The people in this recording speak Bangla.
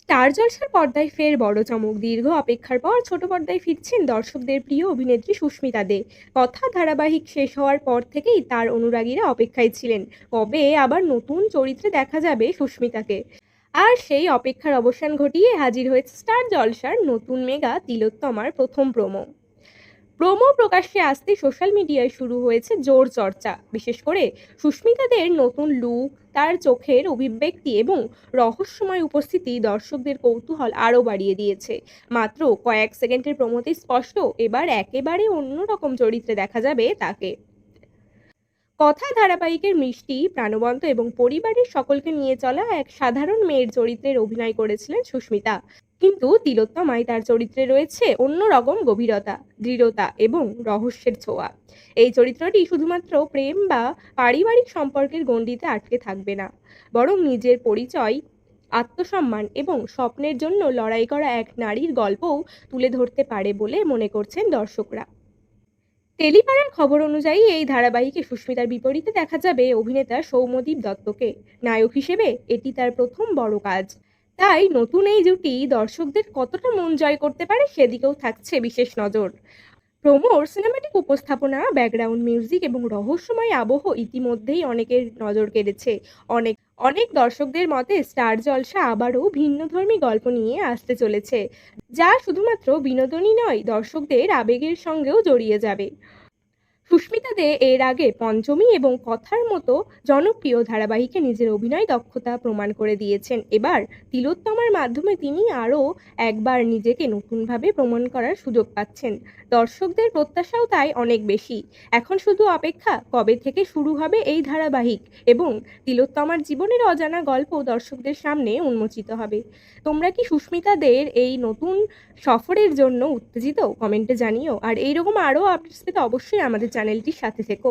স্টার জলসার পর্দায় ফের বড় চমক। দীর্ঘ অপেক্ষার পর ছোট পর্দায় ফিরছেন দর্শকদের প্রিয় অভিনেত্রী সুস্মিতা দে। কথা ধারাবাহিক শেষ হওয়ার পর থেকেই তার অনুরাগীরা অপেক্ষায় ছিলেন কবে আবার নতুন চরিত্রে দেখা যাবে সুস্মিতাকে। আর সেই অপেক্ষার অবসান ঘটিয়ে হাজির হয়েছে স্টার জলসার নতুন মেগা তিলোত্তমার প্রথম প্রোমো। প্রোমো প্রকাশ্যে আসতেই সোশ্যাল মিডিয়ায় শুরু হয়েছে জোর চর্চা। বিশেষ করে সুস্মিতাদের নতুন লুক, তার চোখের অভিব্যক্তি এবং রহস্যময় উপস্থিতি দর্শকদের কৌতূহল আরও বাড়িয়ে দিয়েছে। মাত্র কয়েক সেকেন্ডের প্রোমোতেই স্পষ্ট এবার একেবারে অন্যরকম চরিত্রে দেখা যাবে তাকে। কথা ধারাবাহিকের মিষ্টি, প্রাণবন্ত এবং পরিবারের সকলকে নিয়ে চলা এক সাধারণ মেয়ের চরিত্রের অভিনয় করেছিলেন সুস্মিতা। কিন্তু তিলোত্তমায় তার চরিত্রে রয়েছে অন্যরকম গভীরতা, দৃঢ়তা এবং রহস্যের ছোঁয়া। এই চরিত্রটি শুধুমাত্র প্রেম বা পারিবারিক সম্পর্কের গণ্ডিতে আটকে থাকবে না, বরং নিজের পরিচয়, আত্মসম্মান এবং স্বপ্নের জন্য লড়াই করা এক নারীর গল্পও তুলে ধরতে পারে বলে মনে করছেন দর্শকরা। টেলিপাড়ার খবর অনুযায়ী এই ধারাবাহিকে সুস্মিতার বিপরীতে দেখা যাবে অভিনেতা সৌম্যদীপ দত্তকে। নায়ক হিসেবে এটি তার প্রথম বড় কাজ। তাই নতুন এই জুটি দর্শকদের কতটা মন জয় করতে পারে সেদিকেও থাকছে বিশেষ নজর। প্রোমোর সিনেমাটিক উপস্থাপনা, ব্যাকগ্রাউন্ড মিউজিক এবং রহস্যময় আবহ ইতিমধ্যেই অনেকের নজর কেড়েছে। অনেক অনেক দর্শকদের মতে স্টার জলসা আবারও ভিন্নধর্মী গল্প নিয়ে আসতে চলেছে, যা শুধুমাত্র বিনোদনই নয়, দর্শকদের আবেগের সঙ্গেও জড়িয়ে যাবে। সুস্মিতা দে এর আগে পঞ্চমী এবং কথার মতো জনপ্রিয় ধারাবাহিকে নিজের অভিনয় দক্ষতা প্রমাণ করে দিয়েছেন। এবার তিলোত্তমার মাধ্যমে তিনি আরও একবার নিজেকে নতুনভাবে প্রমাণ করার সুযোগ পাচ্ছেন। দর্শকদের প্রত্যাশাও তাই অনেক বেশি। এখন শুধু অপেক্ষা কবে থেকে শুরু হবে এই ধারাবাহিক এবং তিলোত্তমার জীবনের অজানা গল্প দর্শকদের সামনে উন্মোচিত হবে। তোমরা কি সুস্মিতা দের এই নতুন সফরের জন্য উত্তেজিত? কমেন্টে জানিও। আর এইরকম আরও আপডেটস পেতে অবশ্যই আমাদের চ্যানেলটির সাথে থেকো।